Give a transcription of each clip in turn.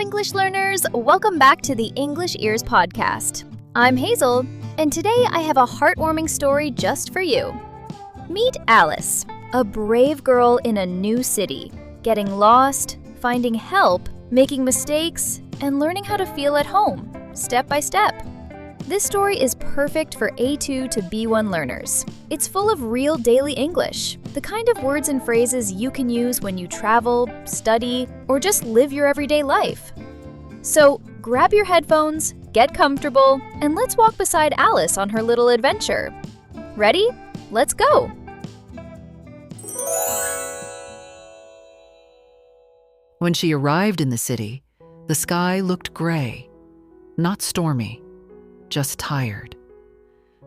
English learners! Welcome back to the English Ears podcast. I'm Hazel, and today I have a heartwarming story just for you. Meet Alice, a brave girl in a new city, getting lost, finding help, making mistakes, and learning how to feel at home, step by step. This story is perfect for A2 to B1 learners. It's full of real daily English, the kind of words and phrases you can use when you travel, study, or just live your everyday life. So grab your headphones, get comfortable, and let's walk beside Alice on her little adventure. Ready? Let's go! When she arrived in the city, the sky looked gray, not stormy, just tired.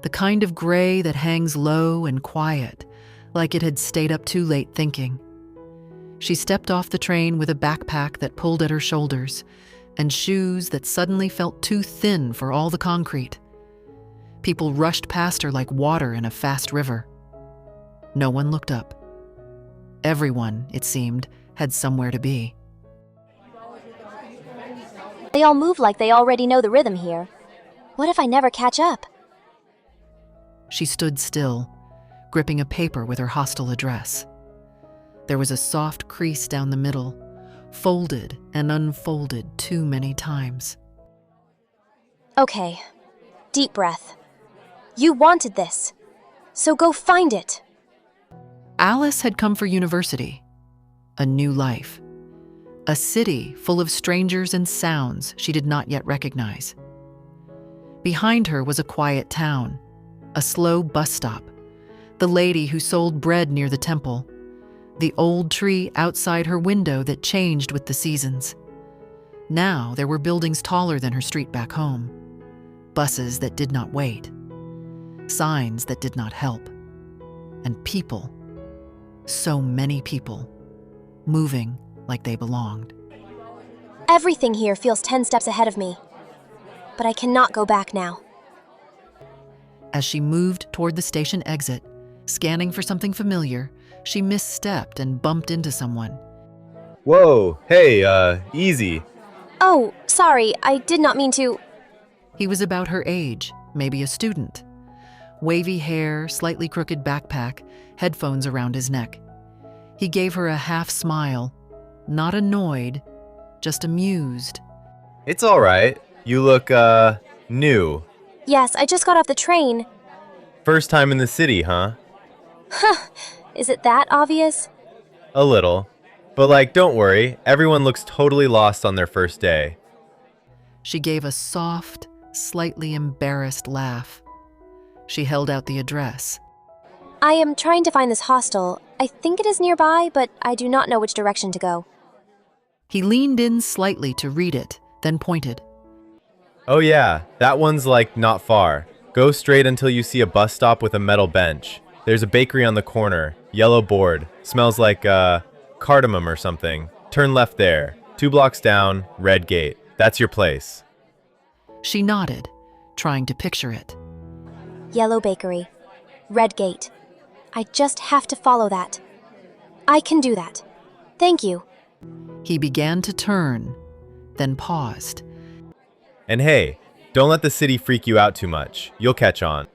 The kind of gray that hangs low and quiet, like it had stayed up too late thinking. She stepped off the train with a backpack that pulled at her shoulders and shoes that suddenly felt too thin for all the concrete. People rushed past her like water in a fast river. No one looked up. Everyone, it seemed, had somewhere to be. They all move like they already know the rhythm here. What if I never catch up? She stood still, gripping a paper with her hostel address. There was a soft crease down the middle, folded and unfolded too many times. Okay, deep breath. You wanted this, so go find it. Alice had come for university, a new life, a city full of strangers and sounds she did not yet recognize. Behind her was a quiet town, a slow bus stop, the lady who sold bread near the temple, the old tree outside her window that changed with the seasons. Now there were buildings taller than her street back home, buses that did not wait, signs that did not help, and people, so many people, moving like they belonged. Everything here feels 10 steps ahead of me. But I cannot go back now. As she moved toward the station exit, scanning for something familiar, she misstepped and bumped into someone. Whoa, hey, easy. Oh, sorry, I did not mean to. He was about her age, maybe a student. Wavy hair, slightly crooked backpack, headphones around his neck. He gave her a half smile, not annoyed, just amused. It's all right. You look, new. Yes, I just got off the train. First time in the city, huh? Is it that obvious? A little. But don't worry, everyone looks totally lost on their first day. She gave a soft, slightly embarrassed laugh. She held out the address. I am trying to find this hostel. I think it is nearby, but I do not know which direction to go. He leaned in slightly to read it, then pointed. Oh yeah, that one's not far. Go straight until you see a bus stop with a metal bench. There's a bakery on the corner, yellow board, smells like, cardamom or something. Turn left there. 2 blocks down, red gate. That's your place. She nodded, trying to picture it. Yellow bakery. Red gate. I just have to follow that. I can do that. Thank you. He began to turn, then paused. And hey, don't let the city freak you out too much. You'll catch on.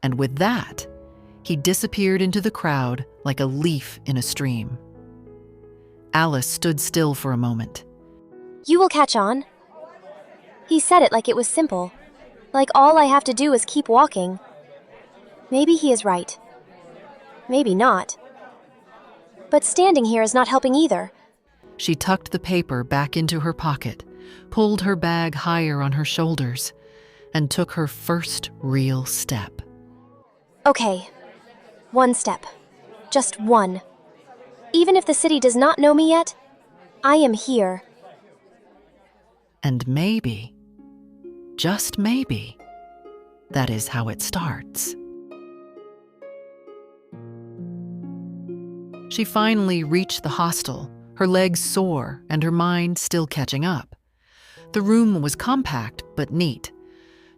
And with that, he disappeared into the crowd like a leaf in a stream. Alice stood still for a moment. You will catch on. He said it like it was simple. Like all I have to do is keep walking. Maybe he is right. Maybe not. But standing here is not helping either. She tucked the paper back into her pocket, pulled her bag higher on her shoulders, and took her first real step. Okay, 1 step. Just one. Even if the city does not know me yet, I am here. And maybe, just maybe, that is how it starts. She finally reached the hostel, her legs sore and her mind still catching up. The room was compact but neat.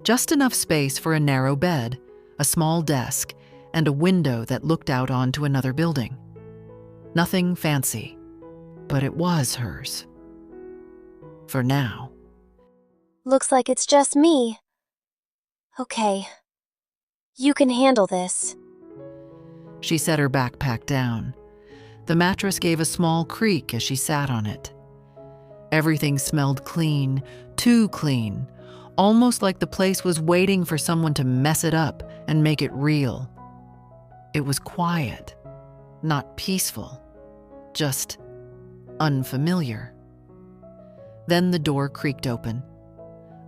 Just enough space for a narrow bed, a small desk, and a window that looked out onto another building. Nothing fancy, but it was hers. For now. Looks like it's just me. Okay. You can handle this. She set her backpack down. The mattress gave a small creak as she sat on it. Everything smelled clean, too clean, almost like the place was waiting for someone to mess it up and make it real. It was quiet, not peaceful, just unfamiliar. Then the door creaked open.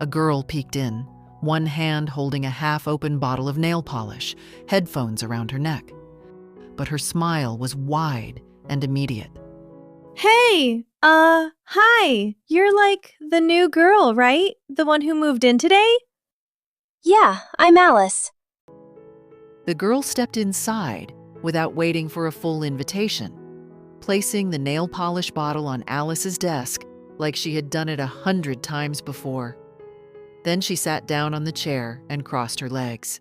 A girl peeked in, one hand holding a half-open bottle of nail polish, headphones around her neck. But her smile was wide and immediate. Hey, hi. You're like the new girl, right? The one who moved in today? Yeah, I'm Alice. The girl stepped inside without waiting for a full invitation, placing the nail polish bottle on Alice's desk like she had done it 100 times before. Then she sat down on the chair and crossed her legs.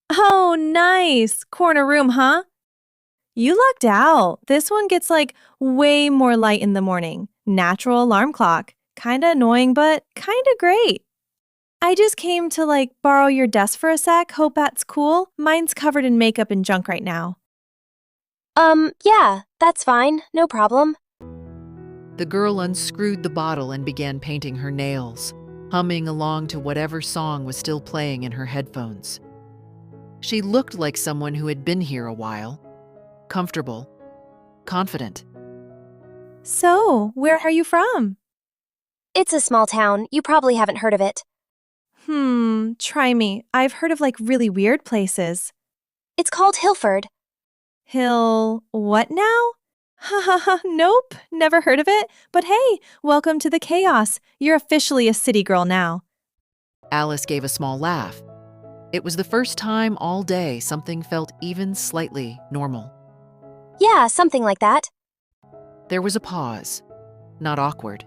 Oh, nice. Corner room, huh? You lucked out. This one gets like way more light in the morning. Natural alarm clock. Kinda annoying, but kinda great. I just came to like borrow your desk for a sec. Hope that's cool. Mine's covered in makeup and junk right now. Yeah, that's fine. No problem. The girl unscrewed the bottle and began painting her nails, humming along to whatever song was still playing in her headphones. She looked like someone who had been here a while, comfortable, confident. So, where are you from? It's a small town. You probably haven't heard of it. Try me. I've heard of like really weird places. It's called Hilford. Hill, what now? Ha ha ha, nope, never heard of it. But hey, welcome to the chaos. You're officially a city girl now. Alice gave a small laugh. It was the first time all day something felt even slightly normal. Yeah, something like that. There was a pause, not awkward,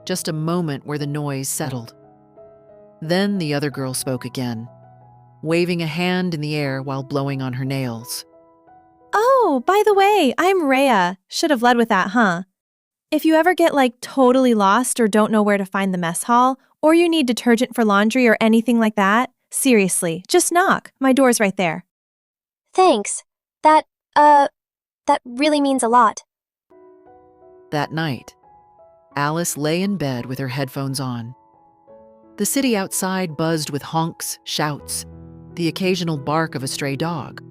just a moment where the noise settled. Then the other girl spoke again, waving a hand in the air while blowing on her nails. Oh, by the way, I'm Rhea. Should have led with that, huh? If you ever get like totally lost or don't know where to find the mess hall, or you need detergent for laundry or anything like that, seriously, just knock. My door's right there. Thanks. That really means a lot. That night, Alice lay in bed with her headphones on. The city outside buzzed with honks, shouts, the occasional bark of a stray dog.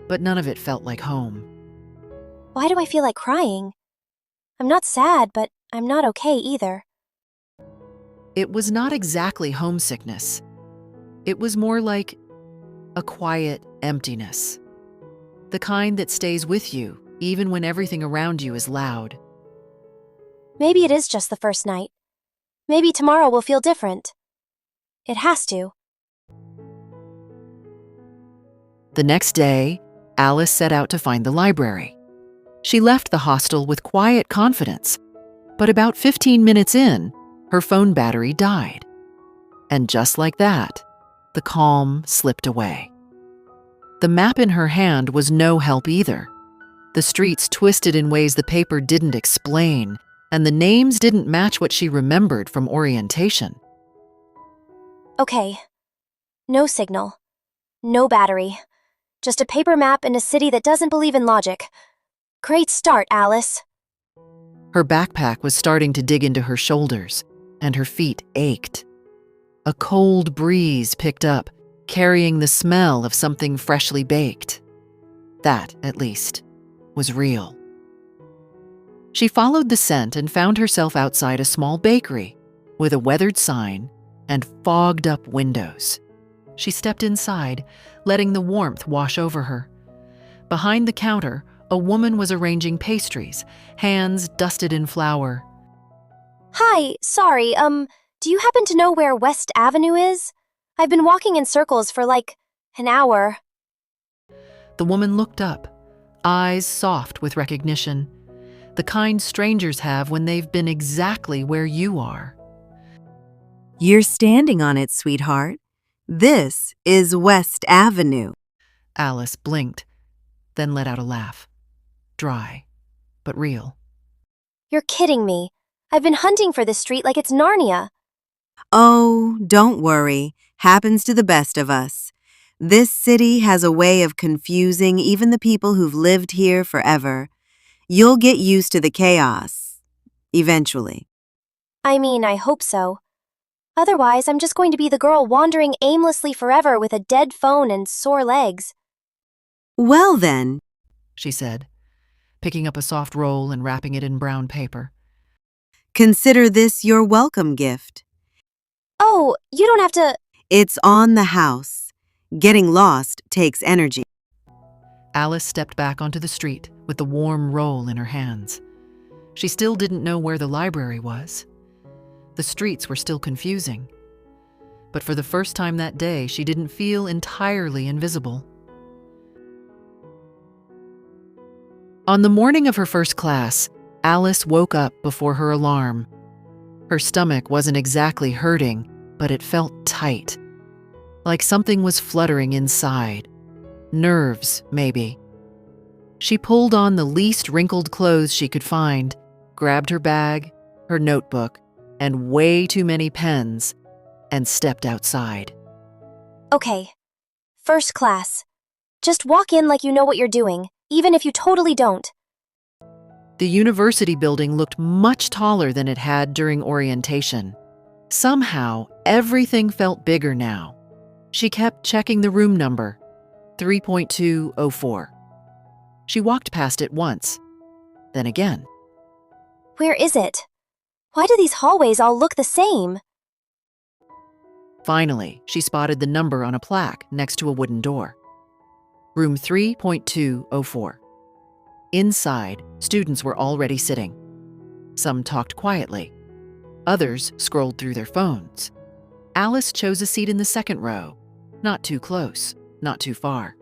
But none of it felt like home. Why do I feel like crying? I'm not sad, but I'm not okay either. It was not exactly homesickness. It was more like a quiet emptiness. The kind that stays with you even when everything around you is loud. Maybe it is just the first night. Maybe tomorrow will feel different. It has to. The next day, Alice set out to find the library. She left the hostel with quiet confidence, but about 15 minutes in, her phone battery died. And just like that, the calm slipped away. The map in her hand was no help either. The streets twisted in ways the paper didn't explain, and the names didn't match what she remembered from orientation. Okay. No signal. No battery. Just a paper map in a city that doesn't believe in logic. Great start, Alice. Her backpack was starting to dig into her shoulders, and her feet ached. A cold breeze picked up, carrying the smell of something freshly baked. That, at least, was real. She followed the scent and found herself outside a small bakery with a weathered sign and fogged-up windows. She stepped inside, letting the warmth wash over her. Behind the counter, a woman was arranging pastries, hands dusted in flour. Hi, sorry, do you happen to know where West Avenue is? I've been walking in circles for like an hour. The woman looked up, eyes soft with recognition, the kind strangers have when they've been exactly where you are. You're standing on it, sweetheart. This is West Avenue. Alice blinked, then let out a laugh. Dry, but real. You're kidding me. I've been hunting for this street like it's Narnia. Oh, don't worry. Happens to the best of us. This city has a way of confusing even the people who've lived here forever. You'll get used to the chaos. Eventually. I mean, I hope so. Otherwise, I'm just going to be the girl wandering aimlessly forever with a dead phone and sore legs. Well then, she said, picking up a soft roll and wrapping it in brown paper. consider this your welcome gift. Oh, you don't have to. It's on the house. Getting lost takes energy. Alice stepped back onto the street with the warm roll in her hands. She still didn't know where the library was. The streets were still confusing. But for the first time that day, she didn't feel entirely invisible. On the morning of her first class, Alice woke up before her alarm. Her stomach wasn't exactly hurting, but it felt tight. Like something was fluttering inside. Nerves, maybe. She pulled on the least wrinkled clothes she could find, grabbed her bag, her notebook, and way too many pens, and stepped outside. Okay. First class. Just walk in like you know what you're doing, even if you totally don't. The university building looked much taller than it had during orientation. Somehow, everything felt bigger now. She kept checking the room number, 3.204. She walked past it once, then again. Where is it? Why do these hallways all look the same? Finally, she spotted the number on a plaque next to a wooden door. Room 3.204. Inside, students were already sitting. Some talked quietly. Others scrolled through their phones. Alice chose a seat in the second row. Not too close, not too far.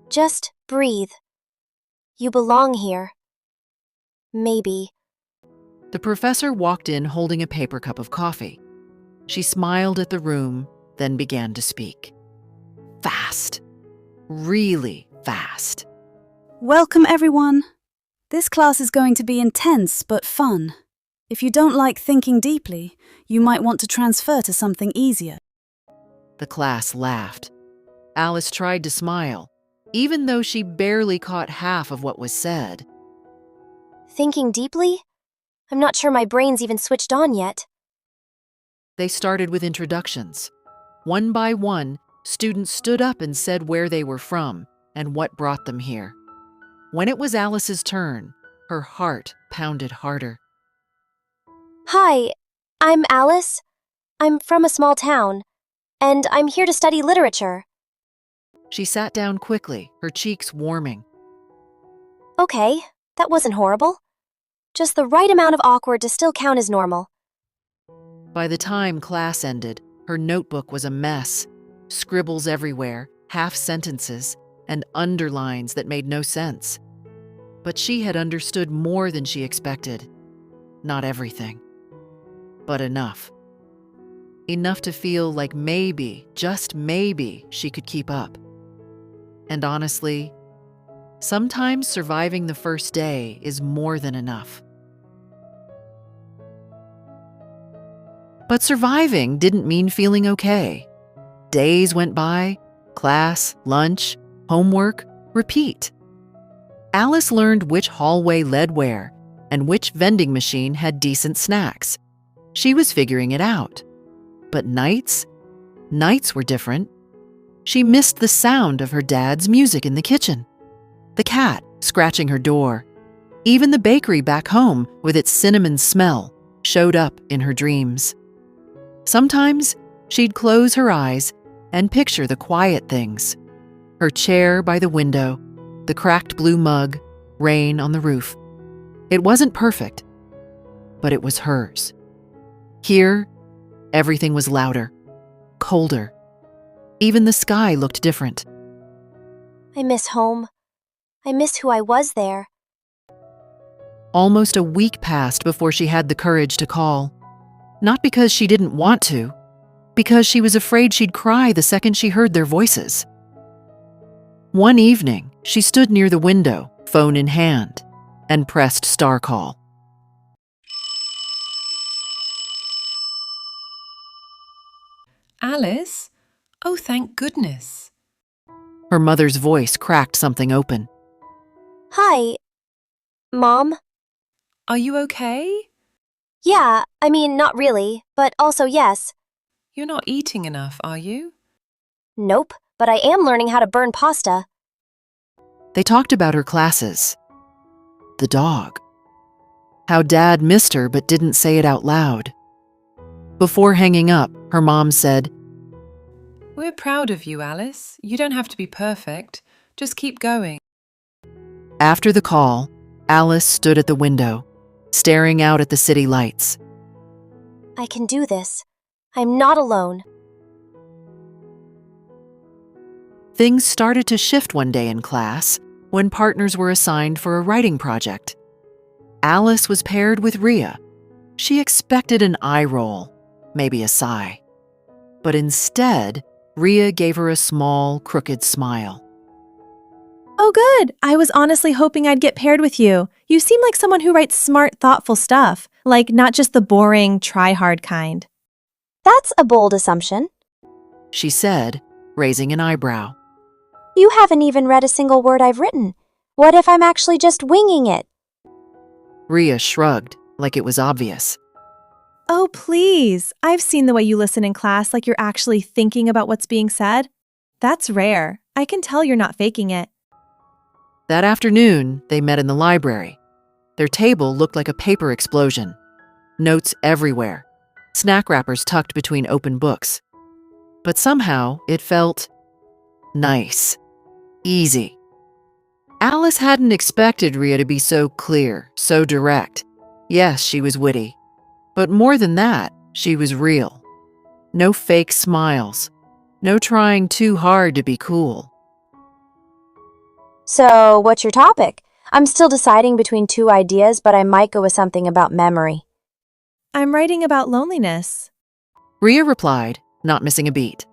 Just breathe. You belong here. Maybe. The professor walked in holding a paper cup of coffee. She smiled at the room, then began to speak. Fast. Really fast. Welcome, everyone. This class is going to be intense but fun. If you don't like thinking deeply, you might want to transfer to something easier. The class laughed. Alice tried to smile, even though she barely caught half of what was said. Thinking deeply? I'm not sure my brain's even switched on yet. They started with introductions. One by one, students stood up and said where they were from and what brought them here. When it was Alice's turn, her heart pounded harder. Hi, I'm Alice. I'm from a small town, and I'm here to study literature. She sat down quickly, her cheeks warming. Okay, that wasn't horrible. Just the right amount of awkward to still count as normal. By the time class ended, her notebook was a mess. Scribbles everywhere, half sentences, and underlines that made no sense. But she had understood more than she expected. Not everything, but enough. Enough to feel like maybe, just maybe, she could keep up. And honestly, sometimes surviving the first day is more than enough. But surviving didn't mean feeling okay. Days went by, class, lunch, homework, repeat. Alice learned which hallway led where and which vending machine had decent snacks. She was figuring it out. But nights were different. She missed the sound of her dad's music in the kitchen, the cat scratching her door. Even the bakery back home with its cinnamon smell showed up in her dreams. Sometimes she'd close her eyes and picture the quiet things. Her chair by the window, the cracked blue mug, rain on the roof. It wasn't perfect, but it was hers. Here, everything was louder, colder. Even the sky looked different. I miss home. I miss who I was there. Almost a week passed before she had the courage to call. Not because she didn't want to, because she was afraid she'd cry the second she heard their voices. One evening, she stood near the window, phone in hand, and pressed star call. Alice? Oh, thank goodness. Her mother's voice cracked something open. Hi, Mom? Are you okay? Yeah, I mean, not really, but also yes. You're not eating enough, are you? Nope, but I am learning how to burn pasta. They talked about her classes. The dog. How Dad missed her but didn't say it out loud. Before hanging up, her mom said, We're proud of you, Alice. You don't have to be perfect. Just keep going. After the call, Alice stood at the window, staring out at the city lights. I can do this. I'm not alone. Things started to shift one day in class when partners were assigned for a writing project. Alice was paired with Rhea. She expected an eye roll, maybe a sigh. But instead, Rhea gave her a small, crooked smile. Oh, good. I was honestly hoping I'd get paired with you. You seem like someone who writes smart, thoughtful stuff, like not just the boring, try-hard kind. That's a bold assumption. She said, raising an eyebrow. You haven't even read a single word I've written. What if I'm actually just winging it? Rhea shrugged, like it was obvious. Oh, please. I've seen the way you listen in class like you're actually thinking about what's being said. That's rare. I can tell you're not faking it. That afternoon, they met in the library. Their table looked like a paper explosion. Notes everywhere. Snack wrappers tucked between open books. But somehow, it felt nice. Easy. Alice hadn't expected Rhea to be so clear, so direct. Yes, she was witty. But more than that, she was real. No fake smiles. No trying too hard to be cool. So, what's your topic? I'm still deciding between two ideas, but I might go with something about memory. I'm writing about loneliness. Rhea replied, not missing a beat.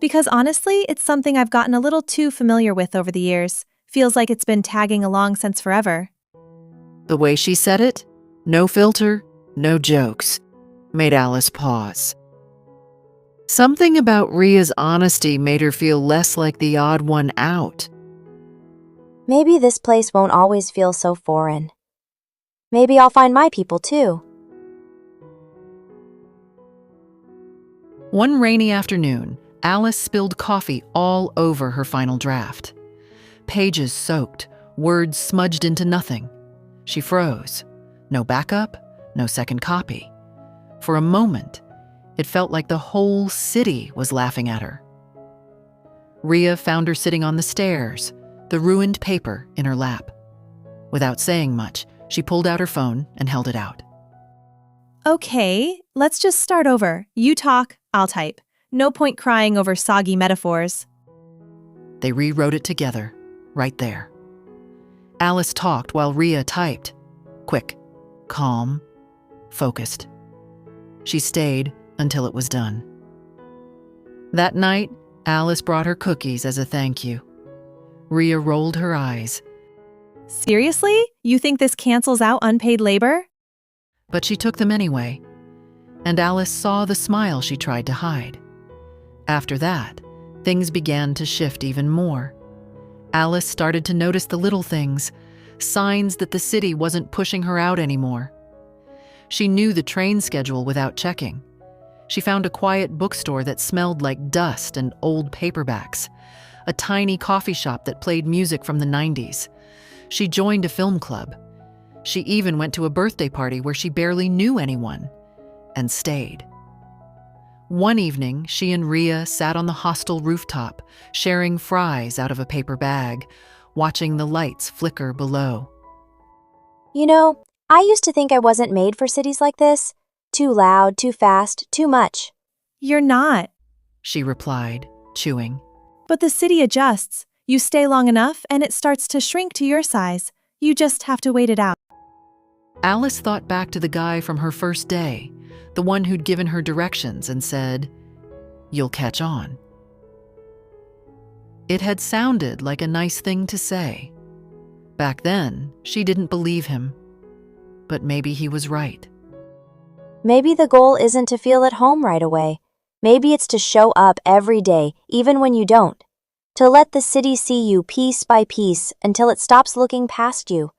Because honestly, it's something I've gotten a little too familiar with over the years. Feels like it's been tagging along since forever. The way she said it, no filter, no jokes, made Alice pause. Something about Rhea's honesty made her feel less like the odd one out. Maybe this place won't always feel so foreign. Maybe I'll find my people too. One rainy afternoon, Alice spilled coffee all over her final draft. Pages soaked, words smudged into nothing. She froze. No backup, no second copy. For a moment, it felt like the whole city was laughing at her. Rhea found her sitting on the stairs, the ruined paper in her lap. Without saying much, she pulled out her phone and held it out. Okay, let's just start over. You talk, I'll type. No point crying over soggy metaphors. They rewrote it together, right there. Alice talked while Rhea typed. Quick, calm, focused. She stayed until it was done. That night, Alice brought her cookies as a thank you. Rhea rolled her eyes. Seriously? You think this cancels out unpaid labor? But she took them anyway, and Alice saw the smile she tried to hide. After that, things began to shift even more. Alice started to notice the little things, signs that the city wasn't pushing her out anymore. She knew the train schedule without checking. She found a quiet bookstore that smelled like dust and old paperbacks, a tiny coffee shop that played music from the 90s. She joined a film club. She even went to a birthday party where she barely knew anyone, and stayed. One evening, she and Rhea sat on the hostel rooftop, sharing fries out of a paper bag, watching the lights flicker below. You know, I used to think I wasn't made for cities like this. Too loud, too fast, too much. You're not. She replied, chewing. But the city adjusts. You stay long enough and it starts to shrink to your size. You just have to wait it out. Alice thought back to the guy from her first day, the one who'd given her directions and said, "You'll catch on." It had sounded like a nice thing to say. Back then, she didn't believe him. But maybe he was right. Maybe the goal isn't to feel at home right away. Maybe it's to show up every day, even when you don't. To let the city see you piece by piece until it stops looking past you.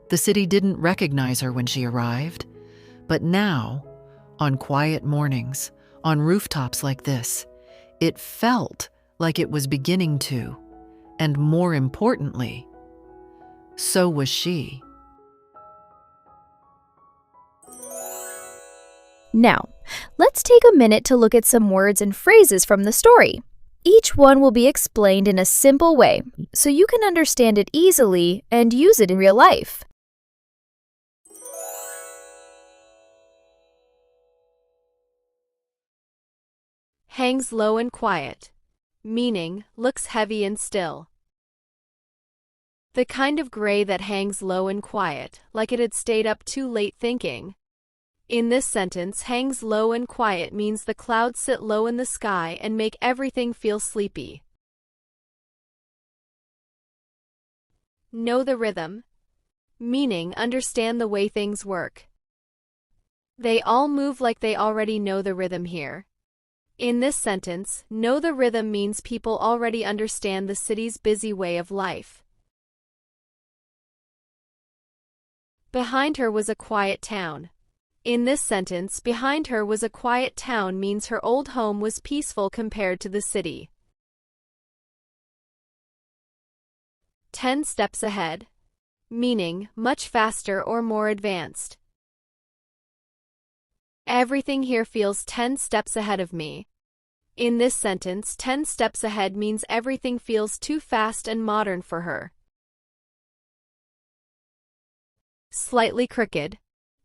The city didn't recognize her when she arrived, but now, on quiet mornings, on rooftops like this, it felt like it was beginning to, and more importantly, so was she. Now, let's take a minute to look at some words and phrases from the story. Each one will be explained in a simple way, so you can understand it easily and use it in real life. Hangs low and quiet, meaning looks heavy and still. The kind of gray that hangs low and quiet, like it had stayed up too late thinking. In this sentence, hangs low and quiet means the clouds sit low in the sky and make everything feel sleepy. Know the rhythm, meaning understand the way things work. They all move like they already know the rhythm here. In this sentence, know the rhythm means people already understand the city's busy way of life. Behind her was a quiet town. In this sentence, behind her was a quiet town means her old home was peaceful compared to the city. 10 steps ahead, meaning much faster or more advanced. Everything here feels 10 steps ahead of me. In this sentence, 10 steps ahead means everything feels too fast and modern for her. Slightly crooked,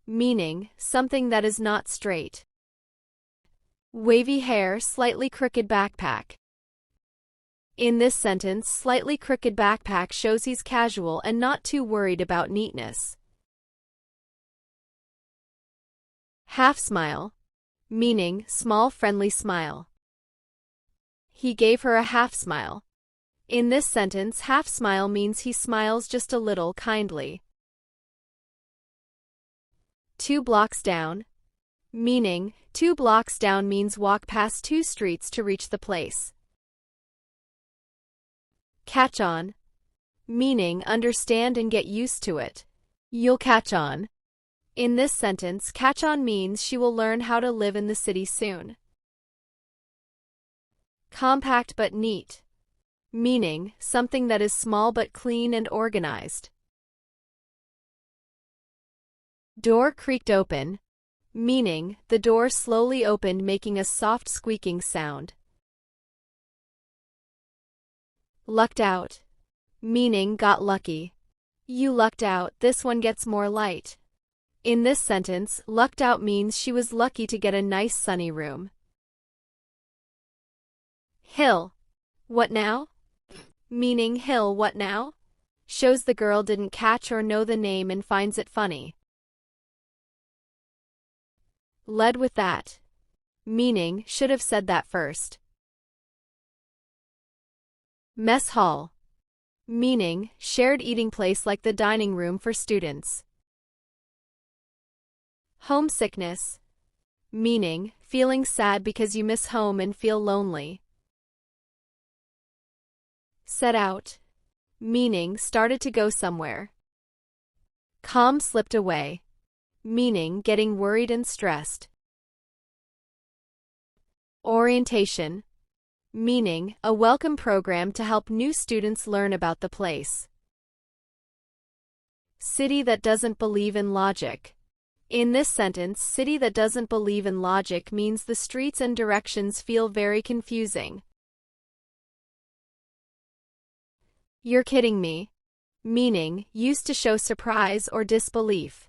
meaning something that is not straight. Wavy hair, slightly crooked backpack. In this sentence, slightly crooked backpack shows he's casual and not too worried about neatness. Half smile, meaning small friendly smile. He gave her a half smile. In this sentence, half smile means he smiles just a little kindly. 2 blocks down, meaning 2 blocks down means walk past 2 streets to reach the place. Catch on, meaning understand and get used to it. You'll catch on. In this sentence, catch on means she will learn how to live in the city soon. Compact but neat, meaning something that is small but clean and organized. Door creaked open, meaning the door slowly opened making a soft squeaking sound. Lucked out, meaning got lucky. You lucked out, this one gets more light. In this sentence, lucked out means she was lucky to get a nice sunny room. Hill, what now? Meaning Hill, what now? Shows the girl didn't catch or know the name and finds it funny. Led with that, meaning should have said that first. Mess hall, meaning shared eating place like the dining room for students. Homesickness, meaning feeling sad because you miss home and feel lonely. Set out, meaning started to go somewhere. Calm slipped away, meaning getting worried and stressed. Orientation, meaning a welcome program to help new students learn about the place. City that doesn't believe in logic. In this sentence, city that doesn't believe in logic means the streets and directions feel very confusing. You're kidding me, meaning used to show surprise or disbelief.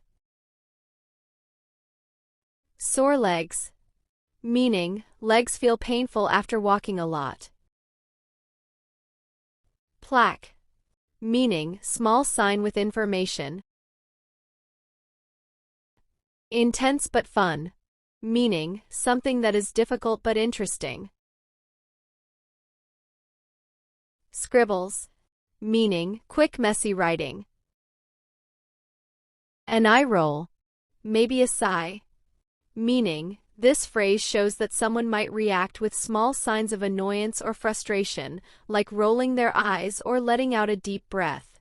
Sore legs, meaning legs feel painful after walking a lot. Plaque, meaning small sign with information. Intense but fun, meaning something that is difficult but interesting. Scribbles, meaning quick messy writing. An eye roll, maybe a sigh, meaning This phrase shows that someone might react with small signs of annoyance or frustration, like rolling their eyes or letting out a deep breath.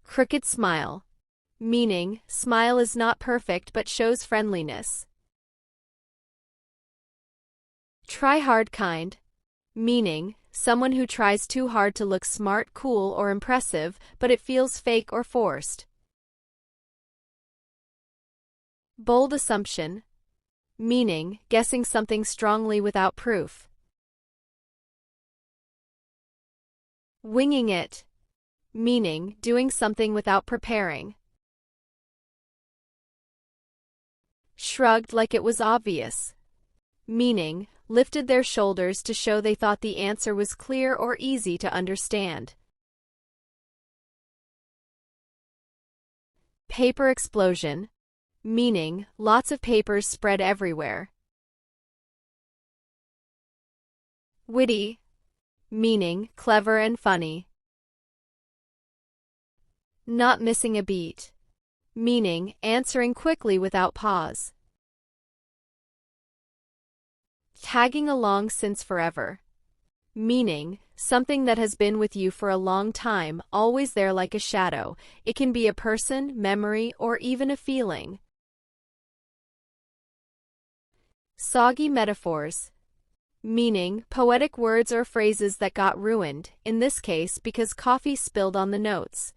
Crooked smile. Meaning, smile is not perfect but shows friendliness. Try hard kind. Meaning, someone who tries too hard to look smart, cool, or impressive, but it feels fake or forced. Bold assumption. Meaning, guessing something strongly without proof. Winging it. Meaning, doing something without preparing. Shrugged like it was obvious. Meaning, lifted their shoulders to show they thought the answer was clear or easy to understand. Paper explosion. Meaning, lots of papers spread everywhere. Witty. Meaning, clever and funny. Not missing a beat. Meaning, answering quickly without pause. Tagging along since forever. Meaning, something that has been with you for a long time, always there like a shadow. It can be a person, memory, or even a feeling. Soggy metaphors. Meaning, poetic words or phrases that got ruined, in this case because coffee spilled on the notes.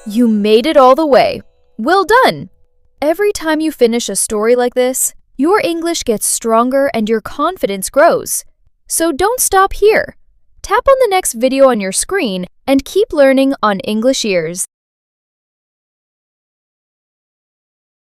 You made it all the way. Well done! Every time you finish a story like this, your English gets stronger and your confidence grows. So don't stop here. Tap on the next video on your screen and keep learning on English Ears.